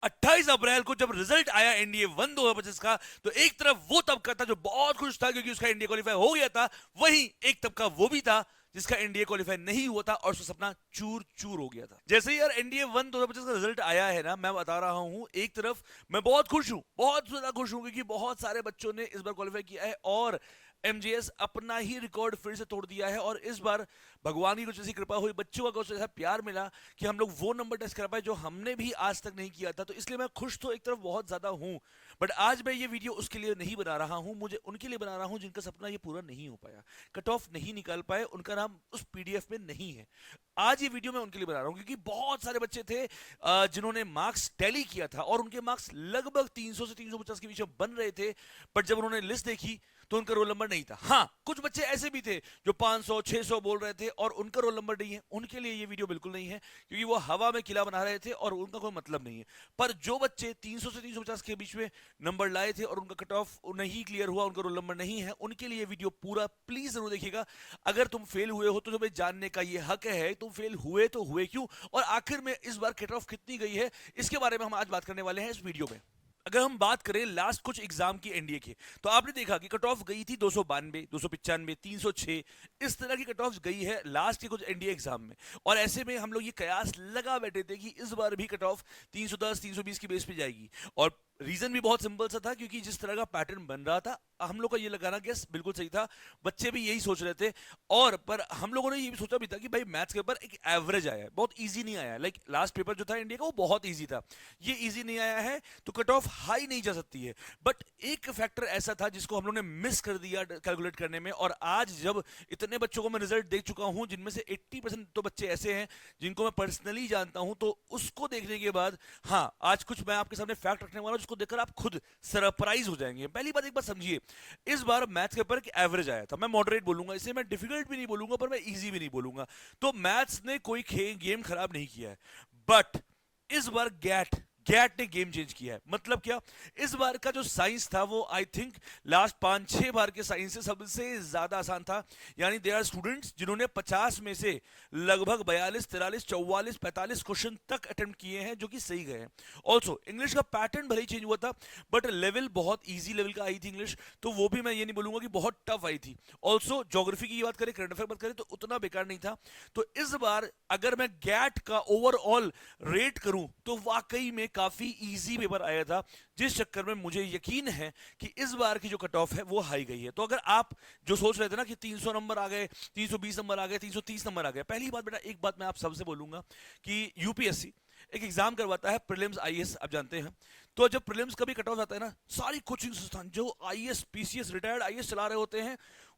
28 अप्रैल को जब रिजल्ट आया एनडीए 1 2025 का, तो एक तरफ वो तबका था जो बहुत खुश था क्योंकि उसका एनडीए क्वालिफाई हो गया था, वहीं एक तबका वो भी था जिसका एनडीए क्वालिफाई नहीं हुआ था और उसका सपना चूर चूर हो गया था। जैसे यार एनडीए 1 2025 का रिजल्ट आया है ना, मैं बता रहा हूं, एक तरफ मैं बहुत खुश हूं, बहुत ज्यादा खुश हूं, क्योंकि बहुत सारे बच्चों ने इस बार क्वालिफाई किया है और एमजीएस अपना ही रिकॉर्ड फिर से तोड़ दिया है। और इस बार भगवान की कुछ ऐसी कृपा हुई, बच्चों का कुछ ऐसा प्यार मिला कि हम लोग वो नंबर टेस्ट कर पाए जो हमने भी आज तक नहीं किया था। तो इसलिए मैं खुश तो एक तरफ बहुत ज्यादा हूं, बट आज मैं ये वीडियो उसके लिए नहीं बना रहा हूं, मुझे उनके लिए बना रहा हूं जिनका सपना ये पूरा नहीं हो पाया, कट ऑफ नहीं निकाल पाए, उनका नाम उस पीडीएफ में नहीं है। आज ये वीडियो मैं उनके लिए बना रहा हूं क्योंकि बहुत सारे बच्चे थे जिन्होंने मार्क्स टैली किया था और उनके मार्क्स लगभग 300 से 350 के बीच में बन रहे थे, बट जब उन्होंने लिस्ट देखी तो उनका रोल नंबर नहीं था। हाँ, कुछ बच्चे ऐसे भी थे जो 500 600 बोल रहे थे और उनका रोल नंबर नहीं है, उनके लिए ये वीडियो बिल्कुल नहीं है क्योंकि वो हवा में किला बना रहे थे और उनका कोई मतलब नहीं है। पर जो बच्चे 300 से 350 के बीच में नंबर लाए थे और उनका कट ऑफ नहीं क्लियर हुआ, उनका रोल नंबर नहीं है, उनके लिए वीडियो पूरा प्लीज जरूर देखिएगा। अगर तुम फेल हुए हो तो तुम्हें जानने का ये हक है, तुम फेल हुए तो हुए क्यों और आखिर में इस बार कट ऑफ कितनी गई है, इसके बारे में हम आज बात करने वाले हैं इस वीडियो में। अगर हम बात करें लास्ट कुछ एग्जाम की एनडीए की, तो आपने देखा कि कट ऑफ गई थी 292, 295, 306, इस तरह की कट ऑफ गई है लास्ट के कुछ एनडीए एग्जाम में। और ऐसे में हम लोग ये कयास लगा बैठे थे कि इस बार भी कट ऑफ 310 320 की बेस पे जाएगी। और रीजन भी बहुत सिंपल सा था क्योंकि जिस तरह का पैटर्न बन रहा था, हम लोग का ये लगाना गेस बिल्कुल सही था, बच्चे भी यही सोच रहे थे। और पर हम लोगों ने ये भी सोचा भी था कि भाई मैथ्स के ऊपर एक एवरेज आया है, बहुत इजी नहीं आया। लाइक लास्ट पेपर जो था इंडिया का वो बहुत इजी था, ये इजी नहीं आया है तो कट ऑफ हाई नहीं जा सकती है। बट एक फैक्टर ऐसा था जिसको हम लोग ने मिस कर दिया कैलकुलेट करने में, और आज जब इतने बच्चों को मैं रिजल्ट देख चुका हूं जिनमें से 80% तो बच्चे ऐसे हैं जिनको मैं पर्सनली जानता हूं, तो उसको देखने के बाद हाँ, आज कुछ मैं आपके सामने फैक्ट रखने वाला हूं जिसको देखकर आप खुद सरप्राइज हो जाएंगे। पहली बात एक बात समझिए, इस बार मैथ्स के ऊपर एक एवरेज आया था, मैं मॉडरेट बोलूंगा इसे, मैं डिफिकल्ट भी नहीं बोलूंगा पर मैं इजी भी नहीं बोलूंगा। तो मैथ्स ने कोई गेम खराब नहीं किया है, बट इस बार गैट गैट ने गेम चेंज किया है। मतलब क्या, इस बार का जो साइंस था वो आई थिंक लास्ट 5-6 बार के साइंस से सबसे ज्यादा आसान था। यानी देयर आर स्टूडेंट्स जिन्होंने 50 में से लगभग 42 43 44 45 क्वेश्चन तक अटेम्प्ट किए हैं जो कि सही गए हैं। ऑल्सो इंग्लिश का पैटर्न भले ही चेंज हुआ था, बट लेवल बहुत ईजी लेवल का आई थी इंग्लिश, तो वो भी मैं ये नहीं बोलूंगा कि बहुत टफ आई थी। ऑल्सो ज्योग्राफी की बात करें, करंट अफेयर बात करें, तो उतना बेकार नहीं था। तो इस बार अगर मैं गैट का ओवरऑल रेट करूं तो वाकई में काफी इजी पेपर आया था, जिस चक्कर में मुझे यकीन है कि इस बार की जो कट ऑफ है वो हाई गई है। तो अगर आप जो सोच रहे थे ना कि 300 नंबर आ गए, 320 नंबर आ गए, 330 नंबर आ गए, पहली बात बेटा एक बात मैं आप सबसे बोलूंगा कि यूपीएससी एक एग्जाम करवाता है प्रीलिम्स आईएएस, आप जानते हैं। तो जब प्रीलिम्स का भी कट ऑफ आता है ना, सारी कोचिंग संस्थान जो आईएएस पीसीएस रिटायर्ड आईएएस चला रहे होते हैं,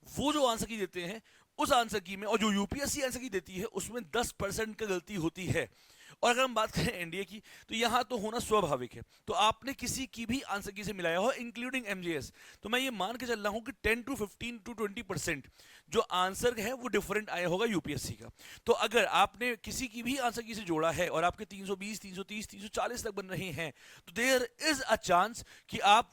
वो जो आंसर की देते हैं उस आंसर की में और जो यूपीएससी आंसर की देती है उसमें 10% का गलती होती है। और अगर हम बात करें एनडीए की, तो यहां तो होना स्वाभाविक है। तो आपने किसी की भी आंसर की से मिलाया हो इंक्लूडिंग एमजीएस, तो मैं ये मान के चल रहा हूं कि 10 to 15 to 20% जो आंसर है वो डिफरेंट आया होगा यूपीएससी का। तो अगर आपने किसी की भी आंसर की से जोड़ा है और आपके 320 330 340 तक बन रहे हैं, तो देयर इज अ चांस कि आप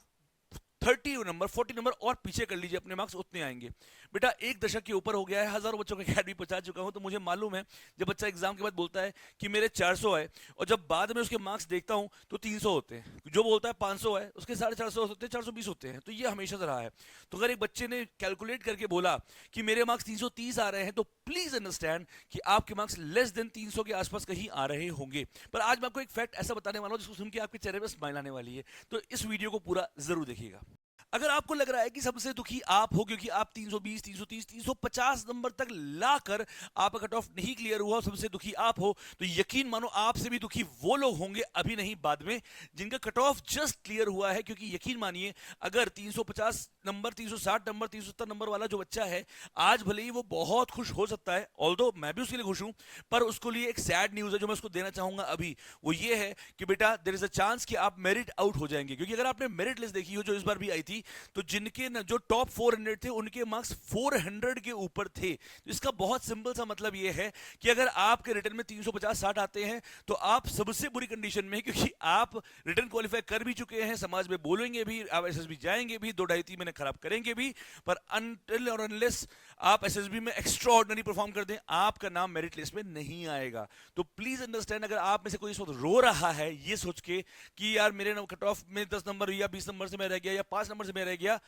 30 नंबर 40 नंबर और पीछे कर लीजिए, अपने मार्क्स उतने आएंगे। बेटा एक दशक के ऊपर हो गया है, हजारों बच्चों को अकेडमी पहुंचा चुका हूं, तो मुझे मालूम है जब बच्चा एग्जाम के बाद बोलता है कि मेरे 400 आए और जब बाद में उसके मार्क्स देखता हूं तो 300 होते हैं, जो बोलता है 500 है उसके 450 होते हैं, 420 होते हैं। तो ये हमेशा से रहा है। तो अगर एक बच्चे ने कैलकुलेट करके बोला कि मेरे मार्क्स 330 आ रहे हैं, तो प्लीज अंडरस्टैंड कि आपके मार्क्स लेस देन 300 के आसपास कहीं आ रहे होंगे। पर आज मैं आपको एक फैक्ट ऐसा बताने वाला हूं जिसको सुन के आपके चेहरे पर स्माइल आने वाली है, तो इस वीडियो को पूरा जरूर देखिएगा। अगर आपको लग रहा है कि सबसे दुखी आप हो क्योंकि आप 320 330 350 नंबर तक लाकर आपका कट ऑफ नहीं क्लियर हुआ, सबसे दुखी आप हो, तो यकीन मानो आपसे भी दुखी वो लोग होंगे अभी नहीं बाद में जिनका कट ऑफ जस्ट क्लियर हुआ है। क्योंकि यकीन मानिए अगर 350 नंबर 360 नंबर 370 नंबर वाला जो बच्चा है, आज भले ही वो बहुत खुश हो सकता है, ऑल्दो मैं भी उसके लिए खुश हूं, पर उसको लिए एक सैड न्यूज है जो मैं उसको देना चाहूंगा अभी, वो ये है कि बेटा देयर इज अ चांस कि आप मेरिट आउट हो जाएंगे। क्योंकि अगर आपने मेरिट लिस्ट देखी हो जो इस बार भी आई थी, तो जिनके जो टॉप 400 थे उनके मार्क्स 400 के ऊपर थे। तो इसका बहुत सिंपल सा मतलब यह है कि अगर आपके रिटर्न में 350-60 आते हैं तो आप सबसे बुरी कंडीशन में, क्योंकि आप रिटर्न क्वालिफाई कर भी चुके हैं, समाज में बोलेंगे भी, आप एसएसबी जाएंगे भी, 2 ढाई 3 महीने वाले खराब करेंगे भी, पर अनटिल और अनलेस आप एसएसबी में एक्स्ट्रा ऑर्डिनरी परफॉर्म कर दें, आपका नाम मेरिट लिस्ट में नहीं आएगा। तो प्लीज अंडरस्टैंड, अगर आप में से कोई इस वक्त रो रहा है ये सोच के कि यार मेरे कट ऑफ में 10 नंबर या 20 नंबर से मैं रह गया या 5 नंबर से मैं रह गया,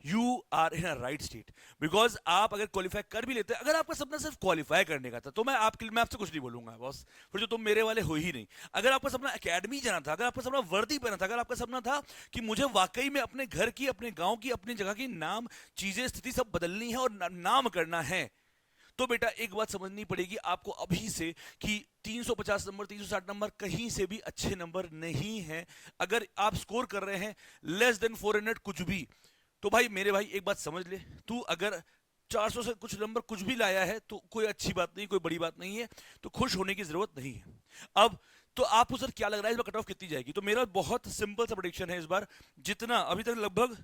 you are in a right state. Because आप अगर क्वालिफाई कर भी लेते, अगर आपका सपना सिर्फ क्वालिफाई करने का था तो मैं आपसे कुछ नहीं बोलूंगा बॉस, फिर जो तुम मेरे वाले हो ही नहीं। अगर आपका सपना एकेडमी जाना था, अगर आपका सपना वर्दी पहना था, अगर आपका सपना था कि मुझे वाकई में अपने घर की, अपने गांव की, अपनी जगह की नाम, चीजें, स्थिति सब बदलनी है और नाम करना है, तो बेटा एक बात समझनी पड़ेगी आपको अभी से कि 350 नंबर, 360 नंबर कहीं से भी अच्छे नंबर नहीं है। अगर आप स्कोर कर रहे हैं लेस देन 400 कुछ भी, तो भाई मेरे भाई एक बात समझ ले, तू अगर 400 से कुछ नंबर कुछ भी लाया है तो कोई अच्छी बात नहीं, कोई बड़ी बात नहीं है, तो खुश होने की जरूरत नहीं है। अब तो आपको सर क्या लग रहा है इस बार कट ऑफ कितनी जाएगी? तो मेरा बहुत सिंपल सा प्रेडिक्शन है, इस बार जितना अभी तक लगभग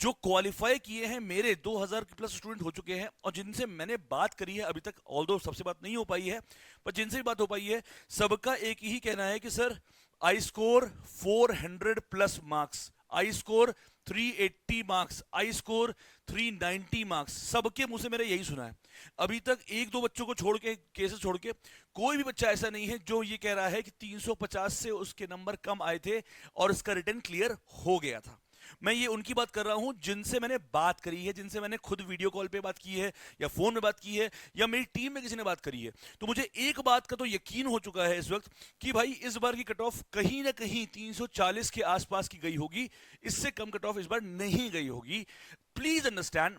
जो क्वालिफाई किए हैं मेरे 2000 प्लस स्टूडेंट हो चुके हैं, और जिनसे मैंने बात करी है अभी तक, ऑल्दो सबसे बात नहीं हो पाई है, पर जिनसे भी बात हो पाई है सबका एक ही कहना है कि sir I score 400 plus marks, I score 380 marks, I score 390 marks. सबके मुंह से मैंने यही सुना है। अभी तक एक दो बच्चों को छोड़ के, केसेस छोड़ के, कोई भी बच्चा ऐसा नहीं है जो ये कह रहा है कि 350 से उसके नंबर कम आए थे और उसका रिटर्न क्लियर हो गया था। मैं ये उनकी बात कर रहा हूं जिनसे मैंने बात करी है, जिनसे मैंने खुद वीडियो कॉल पे बात की है या फोन में बात की है या मेरी टीम में किसी ने बात करी है। तो मुझे एक बात का तो यकीन हो चुका है इस वक्त कि भाई इस बार की कट ऑफ कहीं ना कहीं 340 के आसपास की गई होगी, इससे कम कट ऑफ इस बार नहीं गई होगी। प्लीज अंडरस्टैंड,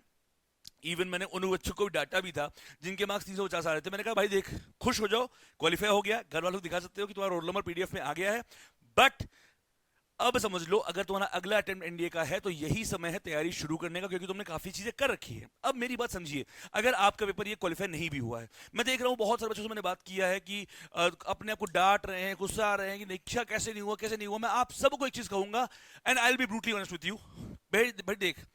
इवन मैंने उन बच्चों को डाटा भी था जिनके मार्क्स 350 आ रहे थे। मैंने कहा भाई देख, खुश हो जाओ, क्वालिफाई हो गया, घर वालों को दिखा सकते हो कि तुम्हारा रोल नंबर पीडीएफ में आ गया है, बट अब समझ लो अगर तुम्हारा अगला अटेम्प्ट एनडीए का है तो यही समय है तैयारी शुरू करने का, क्योंकि तुमने काफी चीजें कर रखी है। अब मेरी बात समझिए, अगर आपका पेपर ये क्वालिफाई नहीं भी हुआ है, मैं देख रहा हूं बहुत सारे बच्चों से मैंने बात किया है कि अपने आप को डांट रहे हैं, गुस्सा आ रहे हैं कि निक्षा कैसे नहीं हुआ, कैसे नहीं हुआ। मैं आप सबको एक चीज कहूंगा, and I will be brutally honest with you, भाई देख,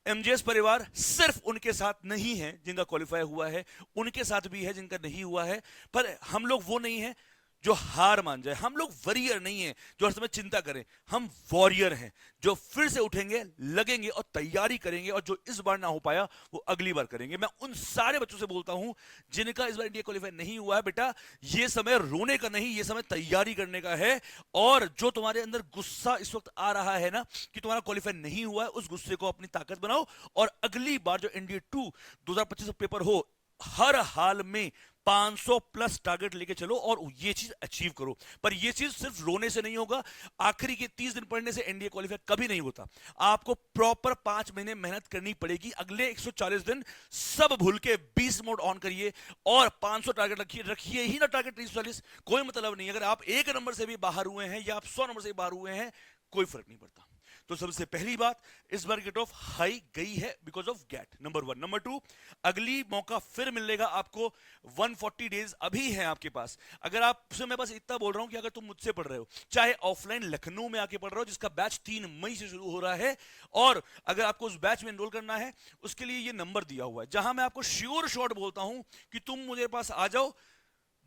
एमजीएस परिवार सिर्फ उनके साथ नहीं है जिनका क्वालिफाई हुआ है, उनके साथ भी है जिनका नहीं हुआ है, पर हम लोग वो नहीं है जो हार मान जाए। हम लोग वॉरियर नहीं है जो हर समय चिंता करें, हम वॉरियर हैं जो फिर से उठेंगे, लगेंगे और तैयारी करेंगे, और जो इस बार ना हो पाया वो अगली बार करेंगे। मैं उन सारे बच्चों से बोलता हूं जिनका इस बार इंडिया क्वालिफाई नहीं हुआ है, बेटा ये समय रोने का नहीं, ये समय तैयारी करने का है। और जो तुम्हारे अंदर गुस्सा इस वक्त आ रहा है ना कि तुम्हारा क्वालिफाई नहीं हुआ है, उस गुस्से को अपनी ताकत बनाओ, और अगली बार जो एनडीए 2 2025 पेपर हो, हर हाल में 500 प्लस टारगेट लेके चलो और ये चीज अचीव करो। पर ये चीज सिर्फ रोने से नहीं होगा, आखिरी के 30 दिन पढ़ने से एनडीए क्वालिफाई कभी नहीं होता। आपको प्रॉपर 5 महीने मेहनत करनी पड़ेगी। अगले 140 दिन सब भूल के 20 मोड ऑन करिए और 500 टारगेट रखिए ही ना। टारगेट 340 कोई मतलब नहीं। अगर आप 1 नंबर से भी बाहर हुए हैं या आप 100 नंबर से भी बाहर हुए हैं, कोई फर्क नहीं पड़ता। तो सबसे पहली बात, इस बार कट ऑफ हाई गई है because of GATE, number 1। Number 2, अगली मौका फिर मिलेगा आपको, 140 डेज अभी है आपके पास। अगर आपसे मैं बस इतना बोल रहा हूं कि अगर तुम मुझसे पढ़ रहे हो, चाहे ऑफलाइन लखनऊ में आके पढ़ रहे हो जिसका बैच 3 मई से शुरू हो रहा है, और अगर आपको उस बैच में एनरोल करना है उसके लिए ये नंबर दिया हुआ है, जहां मैं आपको श्योर शॉट बोलता हूं कि तुम मुझे पास आ जाओ,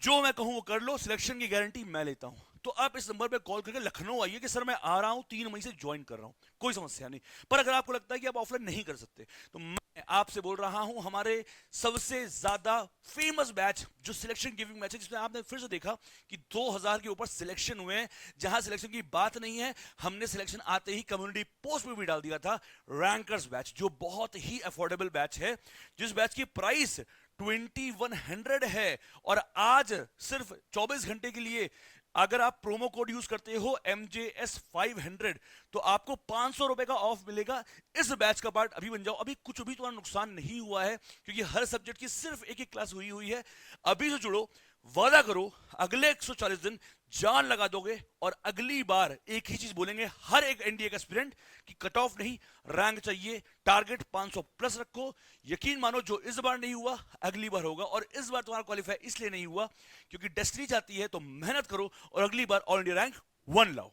जो मैं कहूं वो कर लो, सिलेक्शन की गारंटी मैं लेता हूं। तो आप इस नंबर पे कॉल करके लखनऊ आइए कि सर मैं आ रहा हूं, 3 मई से ज्वाइन कर रहा हूं, कोई समस्या नहीं। पर अगर आपको लगता है कि आप ऑफलाइन नहीं कर सकते, तो मैं आपसे बोल रहा हूं हमारे सबसे ज्यादा फेमस बैच जो सिलेक्शन गिविंग बैच है, जिसमें आपने फिर से देखा कि 2000 के ऊपर सिलेक्शन हुए हैं, जहां सिलेक्शन की बात नहीं है, हमने सिलेक्शन आते ही कम्युनिटी पोस्ट में भी डाल दिया था, रैंकर्स बैच, जो बहुत ही अफोर्डेबल बैच है, जिस बैच की प्राइस 2100 है। और आज सिर्फ 24 घंटे के लिए अगर आप प्रोमो कोड यूज करते हो MJS500 तो आपको 500 रुपए का ऑफ मिलेगा। इस बैच का पार्ट अभी बन जाओ, अभी कुछ भी तुम्हारा नुकसान नहीं हुआ है, क्योंकि हर सब्जेक्ट की सिर्फ एक क्लास हुई है। अभी से जुड़ो, वादा करो अगले 140 दिन जान लगा दोगे, और अगली बार एक ही चीज बोलेंगे हर एक एनडीए का एस्पिरेंट कि कट ऑफ नहीं, रैंक चाहिए, टारगेट 500 प्लस रखो। यकीन मानो जो इस बार नहीं हुआ अगली बार होगा, और इस बार तुम्हारा क्वालिफाई इसलिए नहीं हुआ क्योंकि डेस्टिनी चाहती है, तो मेहनत करो और अगली बार ऑल इंडिया रैंक 1 लाओ।